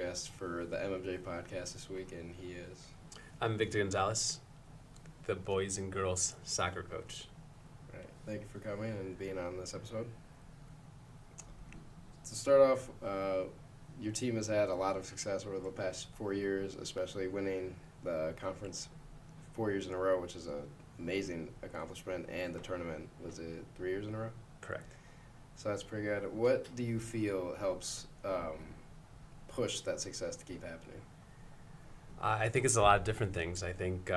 guest for the MMJ podcast this week, and he is... I'm Victor Gonzalez, the boys and girls soccer coach. All right. Thank you for coming and being on this episode. To start off, your team has had a lot of success over the past 4 years, especially winning the conference 4 years in a row, which is an amazing accomplishment, and the tournament, was it 3 years in a row? Correct. So that's pretty good. What do you feel helps push that success to keep happening? I think it's a lot of different things. I think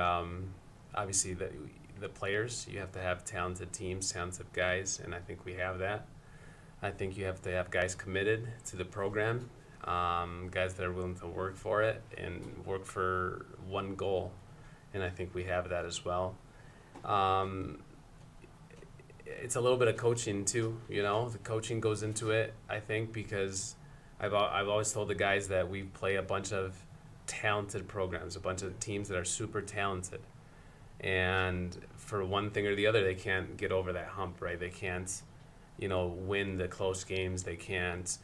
obviously the players, you have to have talented teams, talented guys, and I think we have that. I think you have to have guys committed to the program, guys that are willing to work for it and work for one goal, and I think we have that as well. It's a little bit of coaching too, the coaching goes into it, I think, because I've always told the guys that we play a bunch of talented programs, a bunch of teams that are super talented, and for one thing or the other, they can't get over that hump, right? They can't, win the close games. They can't,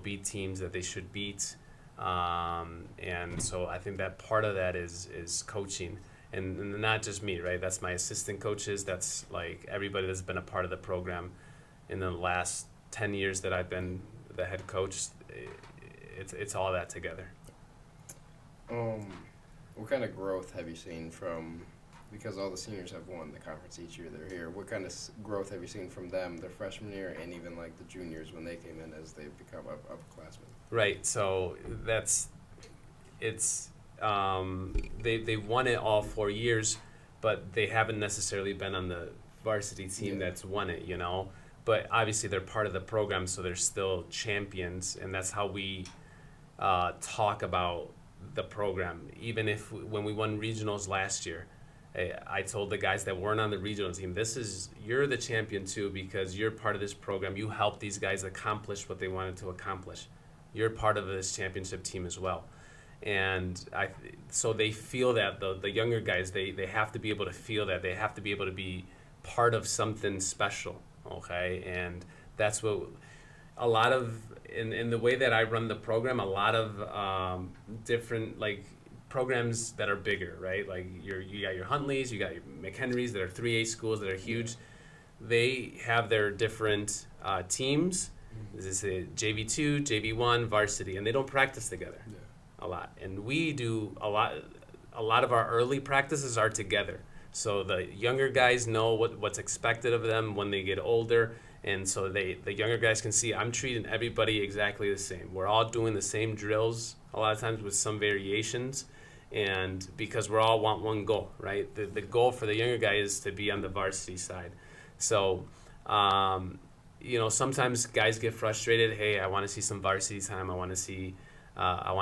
beat teams that they should beat, and so I think that part of that is coaching. And not just me, right? That's my assistant coaches. That's like everybody that's been a part of the program in the last 10 years that I've been the head coach. It's all that together. What kind of growth have you seen from, because all the seniors have won the conference each year they're here, what kind of growth have you seen from them their freshman year and even like the juniors when they came in as they've become upperclassmen? Right. So they won it all 4 years, but they haven't necessarily been on the varsity team that's won it, But obviously they're part of the program, so they're still champions, and that's how we talk about the program. Even if when we won regionals last year, I told the guys that weren't on the regional team, you're the champion too because you're part of this program. You helped these guys accomplish what they wanted to accomplish. You're part of this championship team as well. And so they feel that the younger guys, they have to be able to feel that. They have to be able to be part of something special, okay? And that's what a lot of, in the way that I run the program, a lot of different, like, programs that are bigger, right? Like, you got your Huntleys, you got your McHenrys that are 3A schools that are huge. They have their different teams. This is a JV2, JV1, varsity, and they don't practice together. Yeah. A lot, and we do a lot of our early practices are together, so the younger guys know what's expected of them when they get older, and so the younger guys can see I'm treating everybody exactly the same. We're all doing the same drills a lot of times with some variations, and because we all want one goal, right? The goal for the younger guy is to be on the varsity side. So sometimes guys get frustrated. Hey, I want to see some varsity time. I want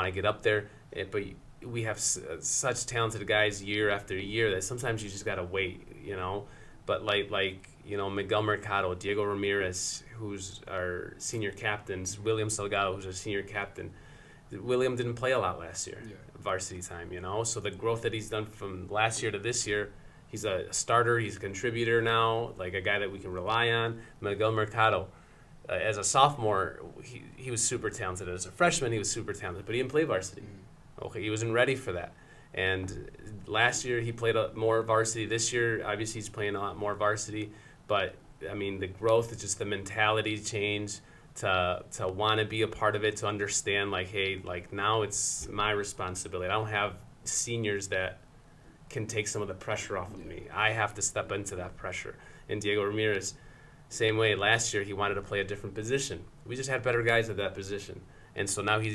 to get up there, but we have such talented guys year after year that sometimes you just gotta wait, But like Miguel Mercado, Diego Ramirez, who's our senior captains, William Salgado, who's our senior captain. William didn't play a lot last year, varsity time, So the growth that he's done from last year to this year, he's a starter, he's a contributor now, like a guy that we can rely on. Miguel Mercado. As a sophomore, he was super talented. As a freshman, he was super talented, but he didn't play varsity. Okay, he wasn't ready for that. And last year, he played more varsity. This year, obviously, he's playing a lot more varsity. But, I mean, the growth is just the mentality change to want to be a part of it, to understand, like, hey, like, now it's my responsibility. I don't have seniors that can take some of the pressure off of me. I have to step into that pressure. And Diego Ramirez, same way, last year he wanted to play a different position. We just had better guys at that position, and so now he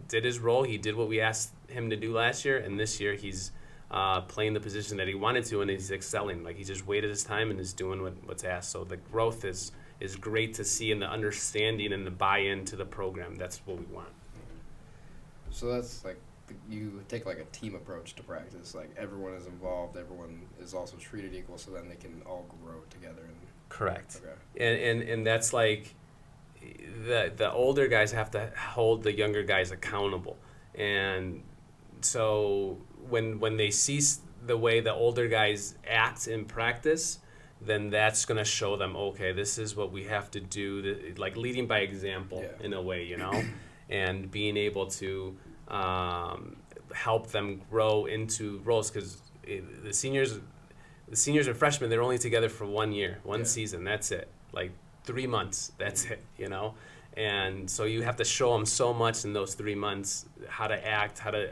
did his role. He did what we asked him to do last year, and this year he's playing the position that he wanted to, and he's excelling. Like, he just waited his time and is doing what's asked. So the growth is great to see, and the understanding and the buy-in to the program. That's what we want. So that's like, you take like a team approach to practice. Like, everyone is involved, everyone is also treated equal, so then they can all grow together. Correct. Okay. And that's like the older guys have to hold the younger guys accountable. And so when they see the way the older guys act in practice, then that's going to show them, okay, this is what we have to do, like leading by example in a way, and being able to help them grow into roles, because the seniors and freshmen, they're only together for 1 year, one season. That's it. Like 3 months. That's it. And so you have to show them so much in those 3 months, how to act, how to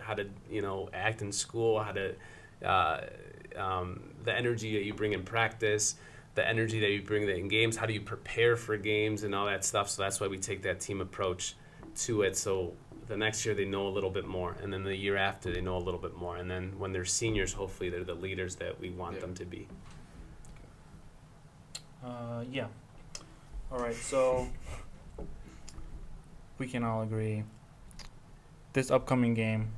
act in school, how to the energy that you bring in practice, the energy that you bring in games, how do you prepare for games and all that stuff. So that's why we take that team approach to it. So the next year they know a little bit more, and then the year after they know a little bit more, and then when they're seniors, hopefully they're the leaders that we want them to be. Yeah. All right, so we can all agree this upcoming game,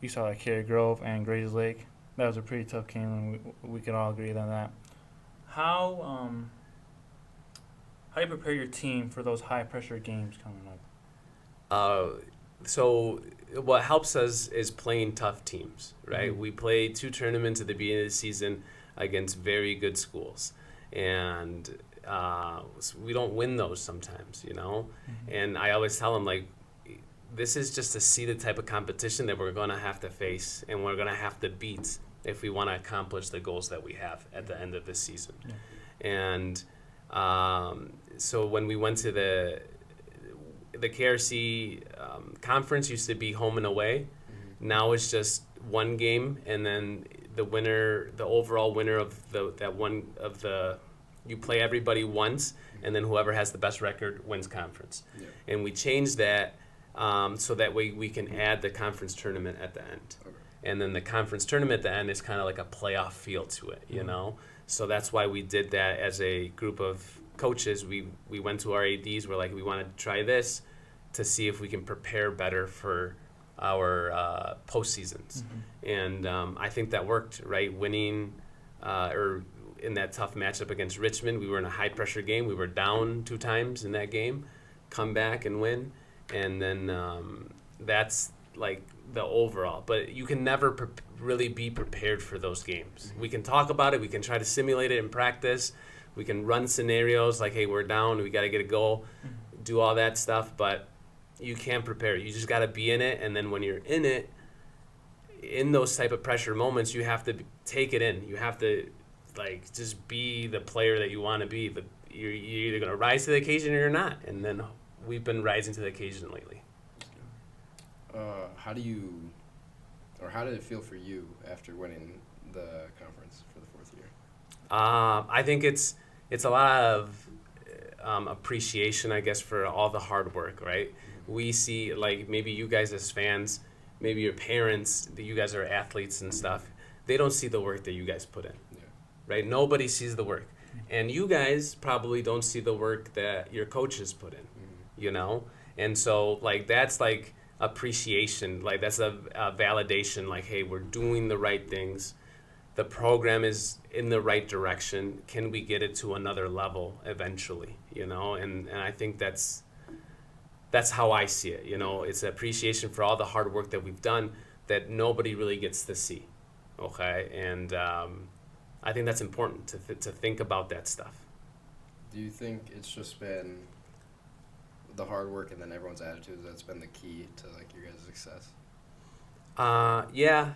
we saw like Cary Grove and Grays Lake. That was a pretty tough game, and we can all agree on that. How do you prepare your team for those high pressure games coming up? So what helps us is playing tough teams, right? Mm-hmm. We play 2 tournaments at the beginning of the season against very good schools, and we don't win those sometimes, Mm-hmm. And I always tell them, like, this is just to see the type of competition that we're going to have to face and we're going to have to beat if we want to accomplish the goals that we have at the end of this season. Yeah. And so when we went to the KRC conference, used to be home and away. Mm-hmm. Now it's just one game, and then the overall winner of you play everybody once, and then whoever has the best record wins conference. Yeah. And we changed that so that way we can add the conference tournament at the end. Okay. And then the conference tournament at the end is kind of like a playoff feel to it, Mm-hmm. So that's why we did that as a group of coaches. We went to our ADs. We're like, we want to try this to see if we can prepare better for our postseasons. Mm-hmm. And I think that worked, right? Winning or in that tough matchup against Richmond, we were in a high-pressure game. We were down 2 times in that game, come back and win. And then that's like the overall. But you can never really be prepared for those games. We can talk about it. We can try to simulate it in practice. We can run scenarios like, hey, we're down. We got to get a goal, do all that stuff. But you can't prepare. You just got to be in it. And then when you're in it, in those type of pressure moments, you have to take it in. You have to just be the player that you want to be. You're either going to rise to the occasion or you're not. And then we've been rising to the occasion lately. How did it feel for you after winning the conference for the 4th year? I think it's a lot of appreciation, I guess, for all the hard work, right? Mm-hmm. We see, like, maybe you guys as fans, maybe your parents, that you guys are athletes and stuff, they don't see the work that you guys put in, right? Nobody sees the work. And you guys probably don't see the work that your coaches put in, And so, like, that's, like, appreciation. Like, that's a validation, like, hey, we're doing the right things. The program is in the right direction. Can we get it to another level eventually, And I think that's how I see it, It's appreciation for all the hard work that we've done that nobody really gets to see, okay? And I think that's important to think about that stuff. Do you think it's just been the hard work and then everyone's attitude that's been the key to, like, your guys' success? Yeah.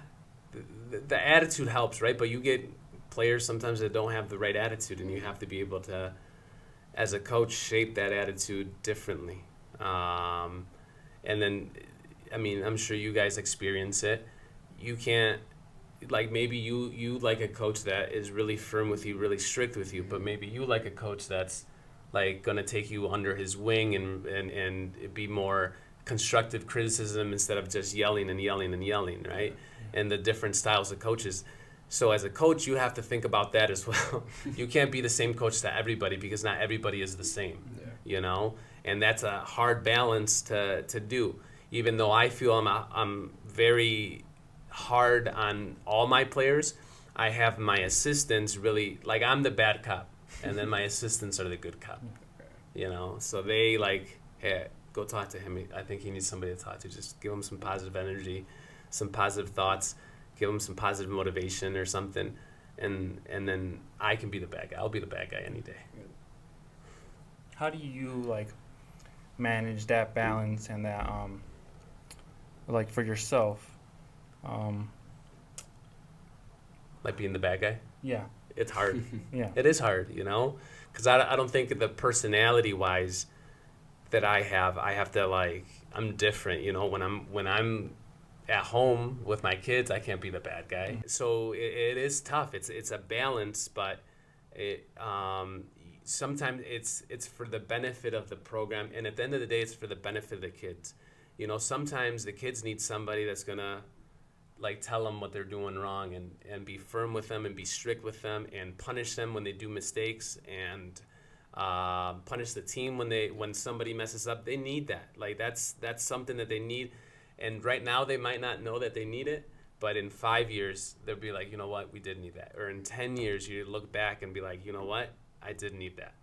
The attitude helps, right? But you get players sometimes that don't have the right attitude, and you have to be able to, as a coach, shape that attitude differently. And then, I mean, I'm sure you guys experience it. You can't, like, maybe you like a coach that is really firm with you, really strict with you, but maybe you like a coach that's, like, going to take you under his wing and be more constructive criticism instead of just yelling and yelling and yelling, right? And the different styles of coaches. So as a coach, you have to think about that as well. You can't be the same coach to everybody because not everybody is the same, And that's a hard balance to do. Even though I feel I'm very hard on all my players, I have my assistants really, like, I'm the bad cop, and then my assistants are the good cop, So they, like, hey, go talk to him. I think he needs somebody to talk to. Just give him some positive energy, some positive thoughts, give him some positive motivation or something, and then I can be the bad guy. I'll be the bad guy any day. How do you, like, manage that balance and that like for yourself. Um, Like being the bad guy. yeah, It's hard. yeah. It is hard, because I don't think the personality wise that I have to like, I'm different, when I'm at home with my kids, I can't be the bad guy. So it is tough. It's a balance, but it sometimes it's for the benefit of the program, and at the end of the day, it's for the benefit of the kids. Sometimes the kids need somebody that's gonna like tell them what they're doing wrong and be firm with them and be strict with them and punish them when they do mistakes and punish the team when somebody messes up. They need that. Like that's something that they need. And right now they might not know that they need it, but in 5 years they'll be like, you know what, we did need that. Or in 10 years you look back and be like, you know what, I did need that.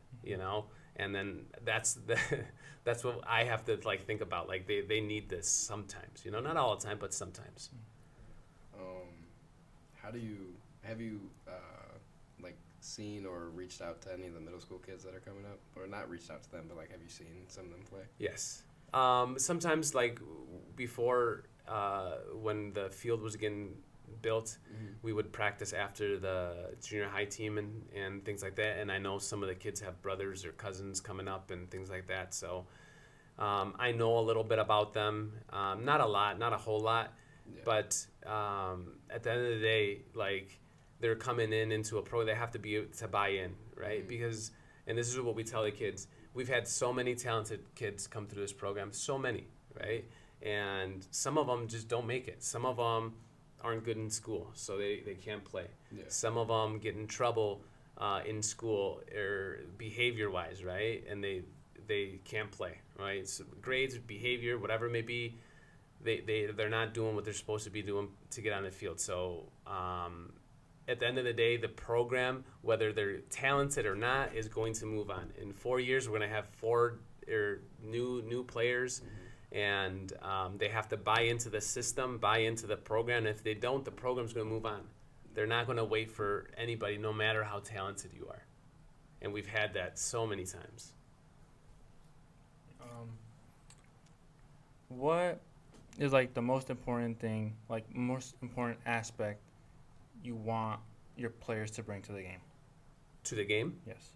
And then that's what I have to like think about. Like they need this sometimes. Not all the time, but sometimes. Have you like seen or reached out to any of the middle school kids that are coming up, or not reached out to them, but like have you seen some of them play? Yes. Sometimes like before when the field was getting built, we would practice after the junior high team and things like that. And I know some of the kids have brothers or cousins coming up and things like that. So I know a little bit about them. Not a lot, not a whole lot. Yeah. But at the end of the day, like they're coming into a pro, they have to buy in, right? Because, and this is what we tell the kids, we've had so many talented kids come through this program, so many, right? And some of them just don't make it. Some of them aren't good in school, so they can't play. Yeah. Some of them get in trouble in school or behavior-wise, right? And they can't play, right? So grades, behavior, whatever it may be, they're not doing what they're supposed to be doing to get on the field. So at the end of the day, the program, whether they're talented or not, is going to move on. In 4 years, we're going to have 4 new players, and they have to buy into the system, buy into the program. And if they don't, the program's going to move on. They're not going to wait for anybody, no matter how talented you are. And we've had that so many times. What is like the most important thing, like most important aspect you want your players to bring to the game? To the game? Yes.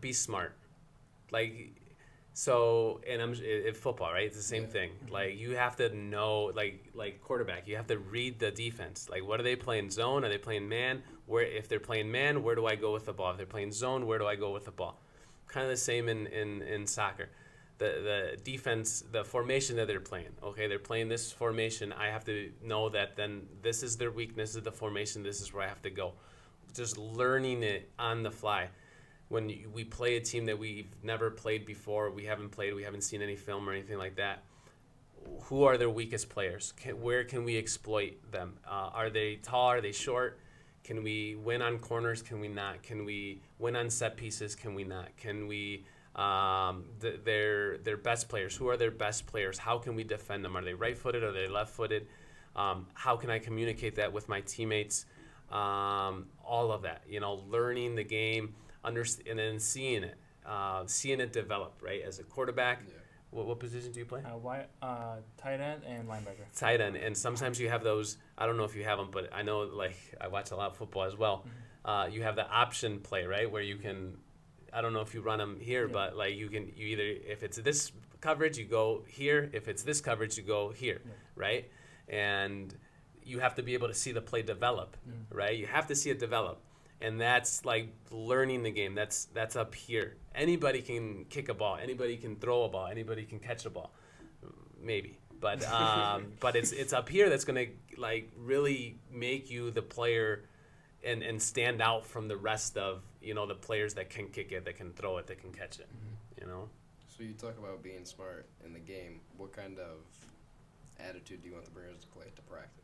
Be smart. Like, so, and in football, right? It's the same thing. Like, you have to know, like quarterback, you have to read the defense. Like, what are they playing? Zone? Are they playing man? If they're playing man, where do I go with the ball? If they're playing zone, where do I go with the ball? Kind of the same in soccer. The defense, the formation that they're playing. Okay, they're playing this formation. I have to know that then this is their weakness of the formation. This is where I have to go. Just learning it on the fly. When we play a team that we've never played before, we haven't seen any film or anything like that, who are their weakest players? Where can we exploit them? Are they tall? Are they short? Can we win on corners? Can we not? Can we win on set pieces? Can we not? Can we their best players? Who are their best players? How can we defend them? Are they right-footed? Are they left-footed? How can I communicate that with my teammates? All of that, learning the game, and then seeing it develop, right? As a quarterback, what position do you play? Tight end and linebacker. Tight end, and sometimes you have those. I don't know if you have them, but I know, like, I watch a lot of football as well. You have the option play, right, where you can. I don't know if you run them here, but like you either, if it's this coverage, you go here. If it's this coverage, you go here, right? And you have to be able to see the play develop, right? You have to see it develop. And that's like learning the game. That's up here. Anybody can kick a ball. Anybody can throw a ball. Anybody can catch a ball, maybe. But but it's up here that's gonna like really make you the player, and stand out from the rest of the players that can kick it, that can throw it, that can catch it. So you talk about being smart in the game. What kind of attitude do you want the players to play to practice?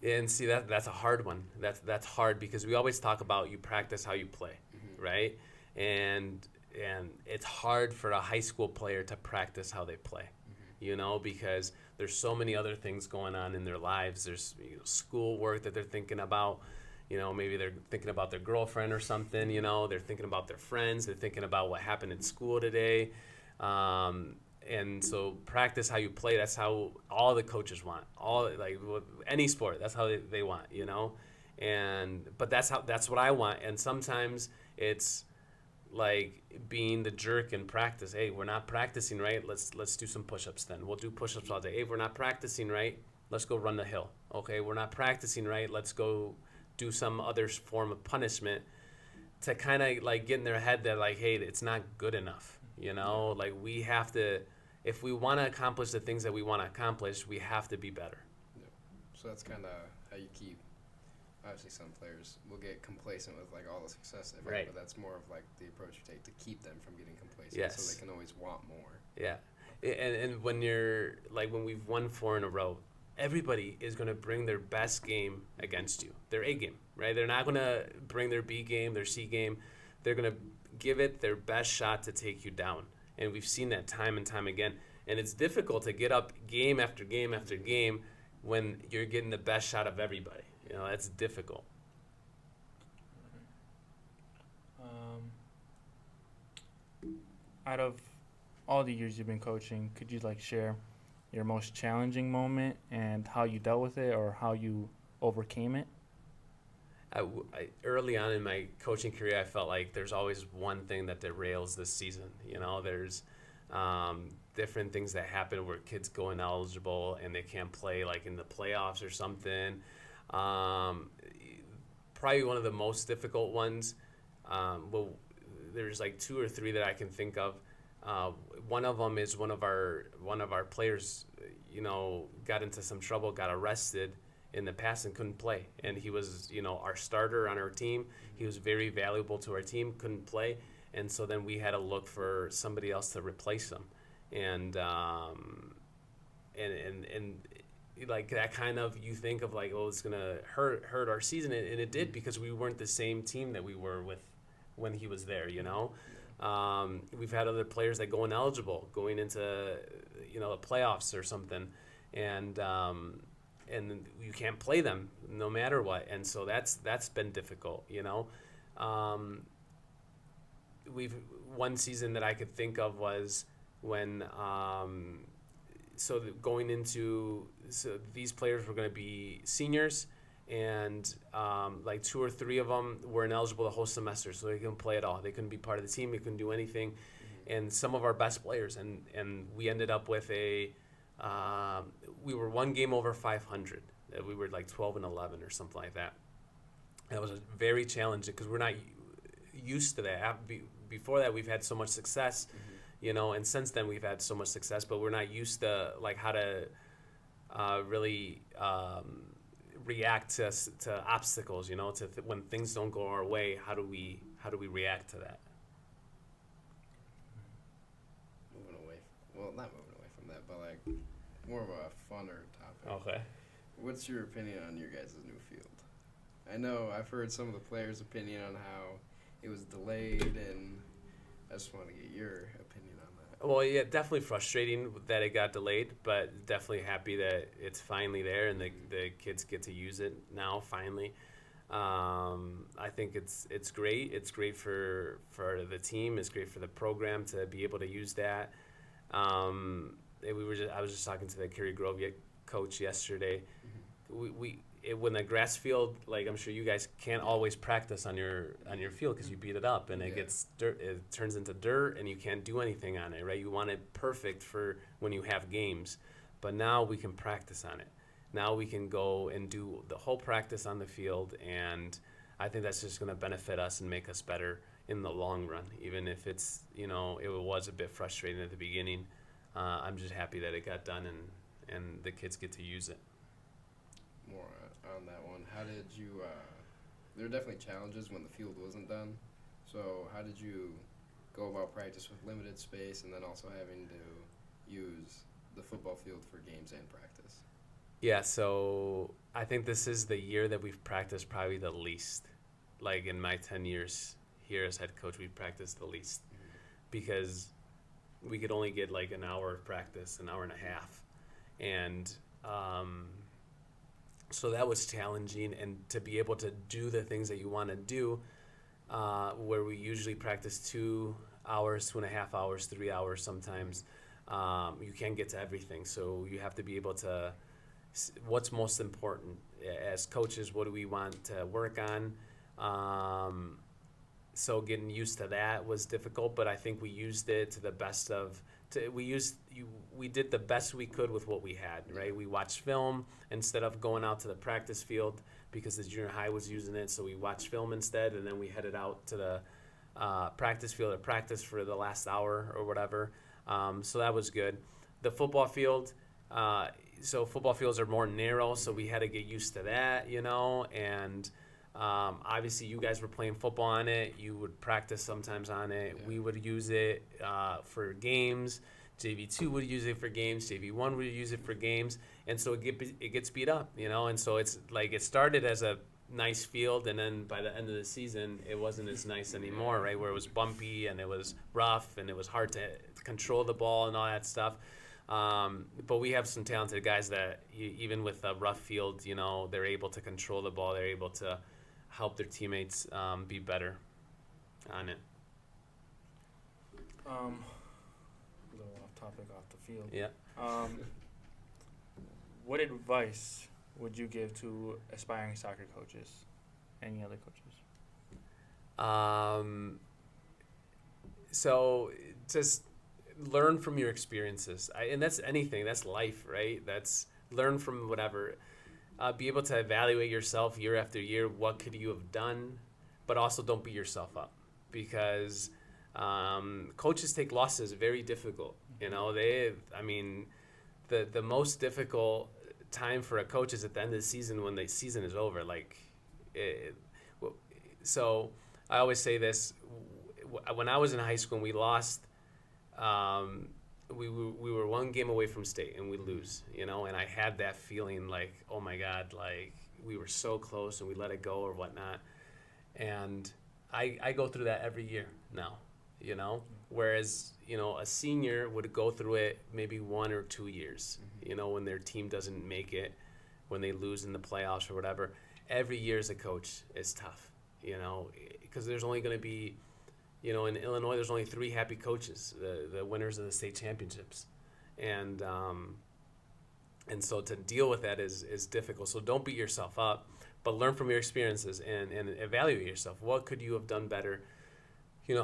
And see, that's a hard one. That's hard because we always talk about you practice how you play, right? And it's hard for a high school player to practice how they play, because there's so many other things going on in their lives. There's school work that they're thinking about. Maybe they're thinking about their girlfriend or something. They're thinking about their friends. They're thinking about what happened in school today. And so practice how you play. That's how all the coaches want. Any sport, that's how they want, you know. But that's what I want. And sometimes it's like being the jerk in practice. Hey, we're not practicing right. Let's do some push-ups then. We'll do push-ups all day. Hey, we're not practicing right. Let's go run the hill. Okay, we're not practicing right. Let's go do some other form of punishment to kind of like get in their head that like, hey, it's not good enough. You know, like we have to, if we want to accomplish the things that we want to accomplish, we have to be better. Yeah. So that's kind of how you keep. Obviously, some players will get complacent with like all the success they've had, Right. but that's more of like the approach you take to keep them from getting complacent, Yes. so they can always want more. Yeah, and when you're like when we've won 4 in a row, everybody is going to bring their best game against you, their A game, right? They're not going to bring their B game, their C game. They're going to give it their best shot to take you down, and we've seen that time and time again. And it's difficult to get up game after game after game when you're getting the best shot of everybody. You know, that's difficult. Out of all the years you've been coaching, could you like share your most challenging moment and how you dealt with it or how you overcame it? Early on in my coaching career, I felt like there's always one thing that derails this season. You know, there's different things that happen where kids go ineligible and they can't play like in the playoffs or something. Probably one of the most difficult ones. There's like 2 or 3 that I can think of. One of them is one of our players, you know, got into some trouble, got arrested in the past and couldn't play. And he was, you know, our starter on our team. He was very valuable to our team, couldn't play. And so then we had to look for somebody else to replace him. And like that kind of, you think of like, oh, it's gonna hurt our season, and it did, because we weren't the same team that we were with when he was there, you know. We've had other players that go ineligible going into, you know, the playoffs or something, and you can't play them no matter what, and so that's been difficult, you know. One season that I could think of was when these players were going to be seniors, and like 2 or 3 of them were ineligible the whole semester, so they couldn't play at all. They couldn't be part of the team. They couldn't do anything. Mm-hmm. And some of our best players, and we ended up with we were 1 game over 500. We were like 12-11 or something like that. And it was very challenging because we're not used to that. Before that, we've had so much success. Mm-hmm. You know, and since then we've had so much success, but we're not used to like how to really react to obstacles. You know, when things don't go our way, how do we react to that? Not moving away from that, but like more of a funner topic. Okay. What's your opinion on your guys' new field? I know I've heard some of the players' opinion on how it was delayed, and I just want to get your opinion on that. Well, yeah, definitely frustrating that it got delayed, but definitely happy that it's finally there and the kids get to use it now, finally. I think it's great. It's great for the team. It's great for the program to be able to use that. I was just talking to the Cary Grove coach yesterday. Mm-hmm. When the grass field, like I'm sure you guys can't always practice on your field because you beat it up and it gets dirt. It turns into dirt and you can't do anything on it, right? You want it perfect for when you have games, but now we can practice on it. Now we can go and do the whole practice on the field, and I think that's just going to benefit us and make us better in the long run. Even if it's, you know, it was a bit frustrating at the beginning. I'm just happy that it got done and the kids get to use it. More on that one. How did you there were definitely challenges when the field wasn't done, so how did you go about practice with limited space and then also having to use the football field for games and practice? Yeah, so I think this is the year that we've practiced probably the least. Like in my 10 years here as head coach, we've practiced the least, because we could only get like an hour of practice, an hour and a half, and so that was challenging. And to be able to do the things that you want to do, where we usually practice 2 hours, 2.5 hours, 3 hours sometimes. You can't get to everything, so you have to be able to. What's most important as coaches? What do we want to work on? So getting used to that was difficult, but I think we used it to the best of. We did the best we could with what we had, right? We watched film instead of going out to the practice field because the junior high was using it, so we watched film instead, and then we headed out to the practice field or practice for the last hour or whatever. So that was good. The football field, so football fields are more narrow, so we had to get used to that, and obviously you guys were playing football on it. You would practice sometimes on it. Yeah. We would use it for games. JV2 would use it for games. JV1 would use it for games, and so it gets beat up, and so it's like it started as a nice field, and then by the end of the season it wasn't as nice anymore, right? Where it was bumpy and it was rough and it was hard to control the ball and all that stuff. But we have some talented guys that even with a rough field, they're able to control the ball. They're able to help their teammates be better on it. A little off topic, off the field. Yeah. What advice would you give to aspiring soccer coaches? Any other coaches? So just learn from your experiences, and that's anything. That's life, right? That's learn from whatever. Be able to evaluate yourself year after year. What could you have done? But also don't beat yourself up, because coaches take losses very difficult. The most difficult time for a coach is at the end of the season when the season is over. So I always say this: when I was in high school and we lost, we were one game away from state and we lose, and I had that feeling like, oh my God, like we were so close and we let it go or whatnot. And I go through that every year now, whereas, a senior would go through it maybe 1 or 2 years, when their team doesn't make it, when they lose in the playoffs or whatever. Every year as a coach is tough, because there's only going to be, in Illinois, there's only 3 happy coaches, the winners of the state championships. And so to deal with that is difficult. So don't beat yourself up, but learn from your experiences and evaluate yourself. What could you have done better?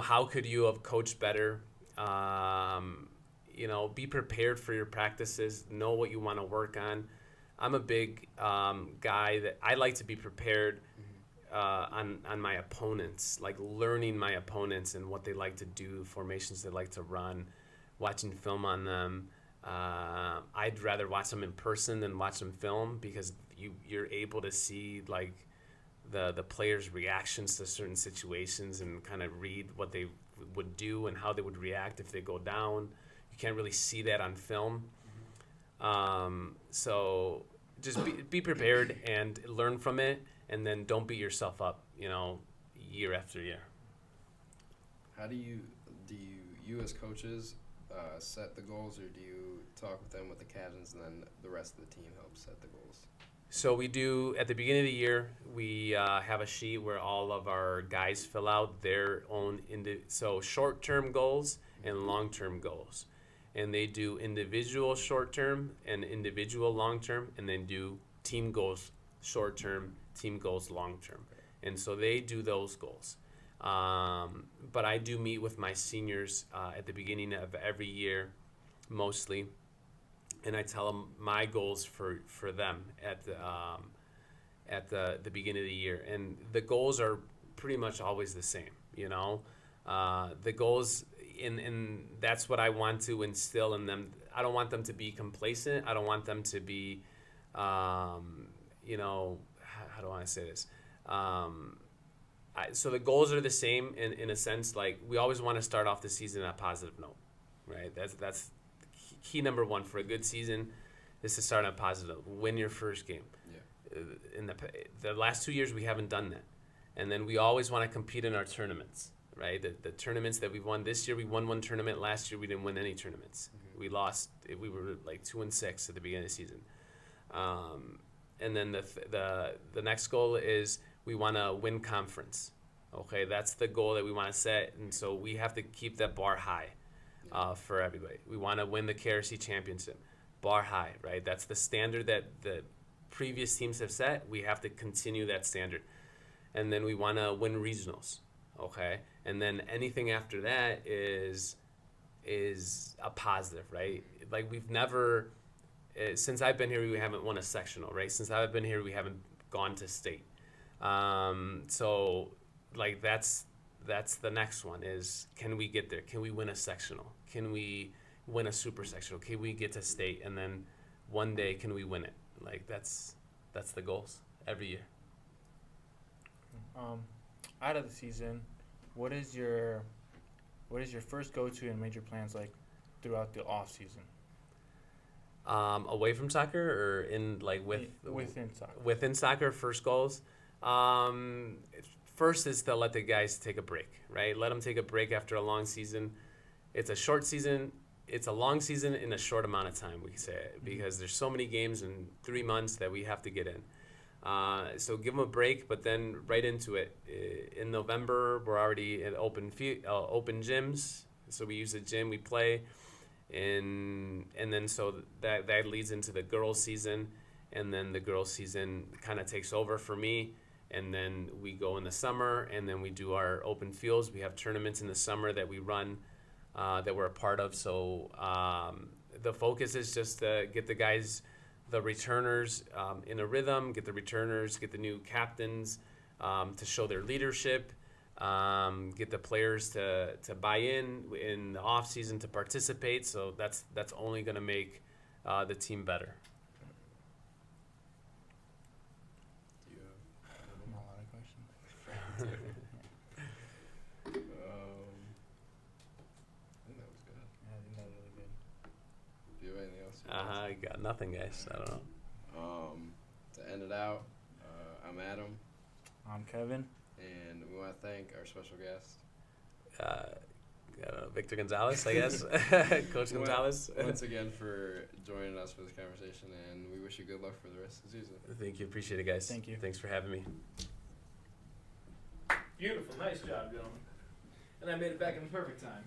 How could you have coached better? Be prepared for your practices. Know what you want to work on. I'm a big guy that I like to be prepared on my opponents, like learning my opponents and what they like to do, formations they like to run, watching film on them. I'd rather watch them in person than watch them film, because you're able to see like the players' reactions to certain situations and kind of read what they would do and how they would react if they go down. You can't really see that on film. So just be prepared and learn from it, and then don't beat yourself up, year after year. How do you as coaches set the goals, or do you talk with them with the captains and then the rest of the team helps set the goals? So we do, at the beginning of the year, we have a sheet where all of our guys fill out their own, so short-term goals and long-term goals. And they do individual short-term and individual long-term, and then do team goals short-term, team goals long-term. And so they do those goals. But I do meet with my seniors at the beginning of every year, mostly, and I tell them my goals for them at the beginning of the year. And the goals are pretty much always the same, the goals, and that's what I want to instill in them. I don't want them to be complacent. I don't want them to be, how do I say this? So the goals are the same in a sense. Like, we always want to start off the season on a positive note, right? That's key number one for a good season, is to start on a positive note. Win your first game. Yeah. In the last 2 years, we haven't done that. And then we always want to compete in our tournaments, right? The tournaments that we won this year, we won one tournament. Last year, we didn't win any tournaments. Mm-hmm. We lost. We were like 2-6 at the beginning of the season. And then the next goal is we want to win conference. Okay, that's the goal that we want to set, and so we have to keep that bar high for everybody. We want to win the KRC championship, bar high, right? That's the standard that the previous teams have set. We have to continue that standard, and then we want to win regionals, okay? And then anything after that is a positive, right? Like we've never, since I've been here, we haven't won a sectional, right? Since I've been here, we haven't gone to state. So like that's the next one is, can we get there? Can we win a sectional? Can we win a super sectional? Can we get to state? And then one day, can we win it? Like that's the goals every year. Out of the season, what is your first go-to and major plans like throughout the off season? Away from soccer or in like Within soccer. Within soccer, first goals. First is to let the guys take a break, right? Let them take a break after a long season. It's a short season. It's a long season in a short amount of time, we say, because there's so many games in 3 months that we have to get in. So give them a break, but then right into it. In November, we're already at open gyms. So we use the gym, we play, and then so that leads into the girls' season, and then the girls' season kind of takes over for me. And then we go in the summer, and then we do our open fields. We have tournaments in the summer that we run, that we're a part of. So the focus is just to get the guys, the returners, in a rhythm, get the new captains to show their leadership, get the players to buy in the off season to participate. So that's only going to make the team better. A lot of questions. I think that was good. Yeah, I think that was really good. Do you have anything else? I got nothing, guys. I don't know. To end it out, I'm Adam, I'm Kevin. and we want to thank our special guest. Victor Gonzalez, I guess. Coach Gonzalez. Once again for joining us for this conversation, and we wish you good luck for the rest of the season. Thank you. Appreciate it, guys. Thank you. Thanks for having me. Beautiful. Nice job, gentlemen. And I made it back in the perfect time.